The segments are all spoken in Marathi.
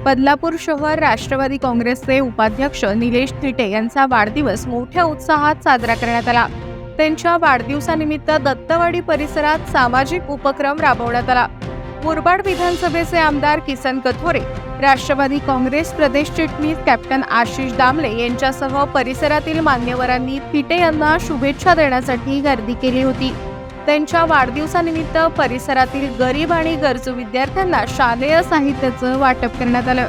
बदलापूर शहर राष्ट्रवादी काँग्रेसचे उपाध्यक्ष निलेश थिटे यांचा वाढदिवस मोठ्या उत्साहात साजरा करण्यात आला। त्यांच्या वाढदिवसानिमित्त दत्तवाडी परिसरात सामाजिक उपक्रम राबवण्यात आला। मुरबाड विधानसभेचे आमदार किसन कथोरे, राष्ट्रवादी काँग्रेस प्रदेश चिटणीस कॅप्टन आशिष दामले यांच्यासह परिसरातील मान्यवरांनी थिटे यांना शुभेच्छा देण्यासाठी गर्दी केली होती। त्यांच्या वाढदिवसानिमित्त परिसरातील गरीब आणि गरजू विद्यार्थ्यांना शालेय साहित्याचं वाटप करण्यात आलं।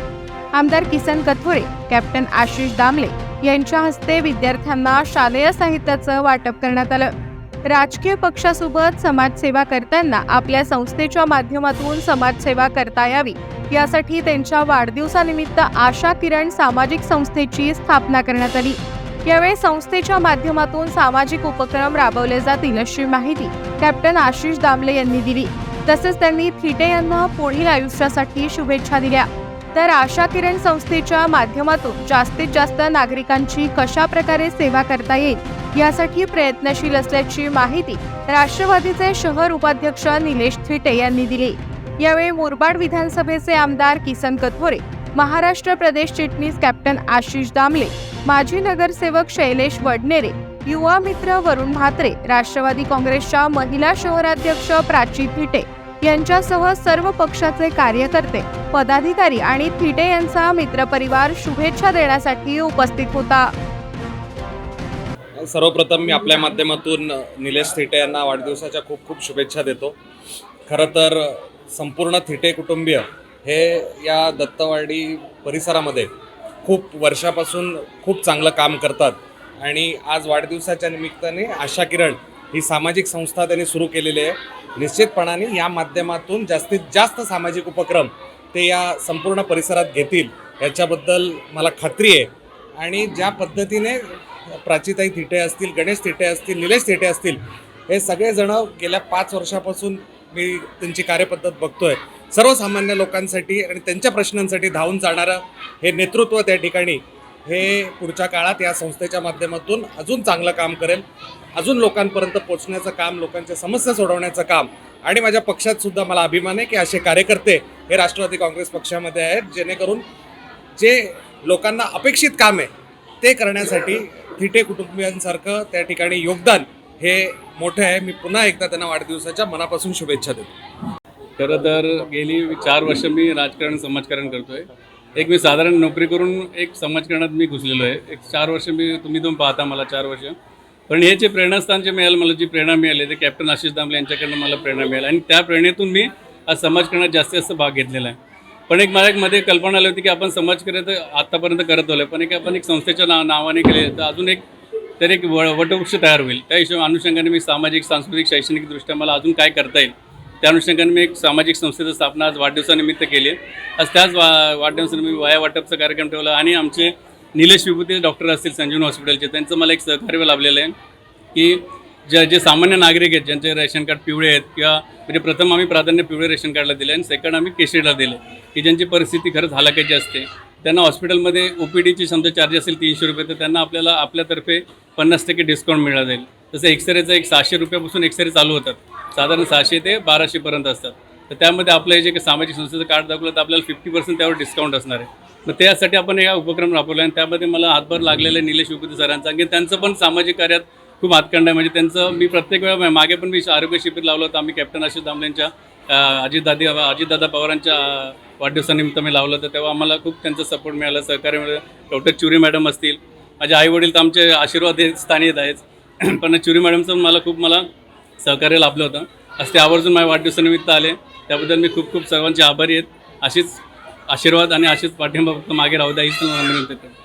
आमदार किसन कथोरे, कॅप्टन आशिष दामले यांच्या हस्ते विद्यार्थ्यांना शालेय साहित्याचं वाटप करण्यात आलं। राजकीय पक्षासोबत समाजसेवा करताना आपल्या संस्थेच्या माध्यमातून समाजसेवा करता यावी यासाठी त्यांच्या वाढदिवसानिमित्त आशा किरण सामाजिक संस्थेची स्थापना करण्यात आली। यावेळी संस्थेच्या माध्यमातून सामाजिक उपक्रम राबवले जातील अशी माहिती कॅप्टन आशिष दामले यांनी दिली। तसेच त्यांनी थिटे यांना पुढील आयुष्यासाठी शुभेच्छा दिल्या। तर आशा किरण संस्थेच्या माध्यमातून जास्तीत जास्त नागरिकांची कशा प्रकारे सेवा करता येईल यासाठी प्रयत्नशील असल्याची माहिती राष्ट्रवादीचे शहर उपाध्यक्ष निलेश थिटे यांनी दिली। यावेळी मुरबाड विधानसभेचे आमदार किसन कथोरे, महाराष्ट्र प्रदेश चिटणीस कॅप्टन आशिष दामले, माजी नगरसेवक शैलेश वडनेरे, युवा मित्र वरुण म्हात्रे, राष्ट्रवादी काँग्रेसच्या महिला शहराध्यक्ष प्राची थिटे यांच्यासह सर्व पक्षाचे कार्यकर्ते, पदाधिकारी आणि थिटे यांचा मित्रपरिवार शुभेच्छा देण्यासाठी उपस्थित होता। सर्वप्रथम मी आपल्या माध्यमातून निलेश थिटे यांना वाढदिवसाच्या खूप खूप शुभेच्छा देतो। खरं तर संपूर्ण थिटे कुटुंबीय हे या दत्तवाडी परिसरामध्ये खूप वर्षापासून खूप चांगलं काम करतात आणि आज वाढदिवसाच्या निमित्ताने आशा किरण ही सामाजिक संस्था त्यांनी सुरू केलेली आहे। निश्चितपणाने या माध्यमातून जास्तीत जास्त सामाजिक उपक्रम ते या संपूर्ण परिसरात घेतील याच्याबद्दल मला खात्री आहे। आणि ज्या पद्धतीने प्राचीताई थिटे असतील, गणेश थिटे असतील, निलेश थिटे असतील, हे सगळेजण गेल्या 5 वर्षापासून मी त्यांची कार्यपद्धत बघतोय। सर्वसामान्य लोकांसाठी आणि त्यांच्या प्रश्नांसाठी धावून जाणारं हे नेतृत्व त्या ठिकाणी हे पुढच्या काळात या संस्थेच्या माध्यमातून अजून चांगलं काम करेल, अजून लोकांपर्यंत पोहोचण्याचं काम, लोकांच्या समस्या सोडवण्याचं काम। आणि माझ्या पक्षात सुद्धा मला अभिमान आहे की असे कार्यकर्ते हे राष्ट्रवादी काँग्रेस पक्षामध्ये आहेत, जेणेकरून जे लोकांना अपेक्षित काम आहे ते करण्यासाठी थिटे कुटुंबियांसारखं त्या ठिकाणी योगदान हे मोठं आहे। मी पुन्हा एकदा त्यांना वाढदिवसाच्या मनापासून शुभेच्छा देतो। खरं तर गेली 4 वर्ष मी राजकारण समाजकारण करतोय। एक मी साधारण नोकरी करून एक समाजकारणात मी घुसलेलो आहे। एक 4 वर्ष तुम्ही पाहता मला 4 वर्ष, पण हे जे प्रेरणास्थान जे मिळालं, मला जी प्रेरणा मिळाली ते कॅप्टन आशिष दामले यांच्याकडनं मला प्रेरणा मिळाली आणि त्या प्रेरणेतून मी आज समाजकारणात जास्तीत जास्त भाग घेतलेला आहे। पण एक मला मध्ये कल्पना आली होती की आपण समाजकार्य आत्तापर्यंत करत आलो, पण आपण एक संस्थेच्या नावाने केले तर अजून एक वटवृक्ष तयार होईल। त्या हिशोबाने अनुषंगाने मी सामाजिक, सांस्कृतिक, शैक्षणिकदृष्ट्या मला अजून काय करता येईल त्या अनुषंगाने मी एक सामाजिक संस्थेची स्थापना आज वाढदिवसानिमित्त केली आहे। आज त्याच वाढदिवसानिमित्त मी वाया वाटपचा कार्यक्रम ठेवला आणि आमचे निलेश विभूती डॉक्टर असतील संजीवनी हॉस्पिटलचे, त्यांचं मला एक सहकार्य लाभलेलं आहे की जे सामान्य नागरिक आहेत, ज्यांचे रेशन कार्ड पिवळे आहेत किंवा म्हणजे प्रथम आम्ही प्राधान्य पिवळे रेशन कार्डला दिले आणि सेकंड आम्ही केशरीला दिले, की ज्यांची परिस्थिती खरंच हलाखीची असते, त्यांना हॉस्पिटलमध्ये OPDची समजा चार्ज असेल 300 रुपये, तर त्यांना आपल्याला आपल्यातर्फे 50% डिस्काउंट मिळाला जाईल। तसं एक्सरेचं एक 600 रुपयापासून एक्सरे चालू होतात, साधारण 600 ते 1200पर्यंत असतात। तर त्यामध्ये आपलं जे सामाजिक संस्थेचं कार्ड दाखवलं तर आपल्याला 50% त्यावर डिस्काउंट असणार आहे। मग त्यासाठी आपण हा उपक्रम राबवला आणि त्यामध्ये मला हातभार लागलेलं आहे निलेश विभूती सरांचा, की त्यांचं पण सामाजिक कार्यात खूप हातखंड आहे। म्हणजे त्यांचं मी प्रत्येक वेळा मागे पण मी आरोग्य शिबिर लावलं होतं आम्ही कॅप्टन आशिष दामलेंच्या अजितदादा पवारांच्या वाढदिवसानिमित्त मी लावलं होतं, तेव्हा आम्हाला खूप त्यांचा सपोर्ट मिळाला, सहकार्य मिळालं। डॉक्टर चुरी मॅडम असतील, माझे आईवडील तर आमचे आशीर्वाद स्थानी येत आहेत, पण चुरी मॅडमचं मला सहकार्य लाभलं होतं। आज ते आवर्जून माझ्या वाढदिवसानिमित्त आले, त्याबद्दल मी खूप सर्वांचे आभारी आहेत। अशीच आशीर्वाद आणि अशीच पाठिंबा फक्त मागे राहू द्या हीच विनंती करतो।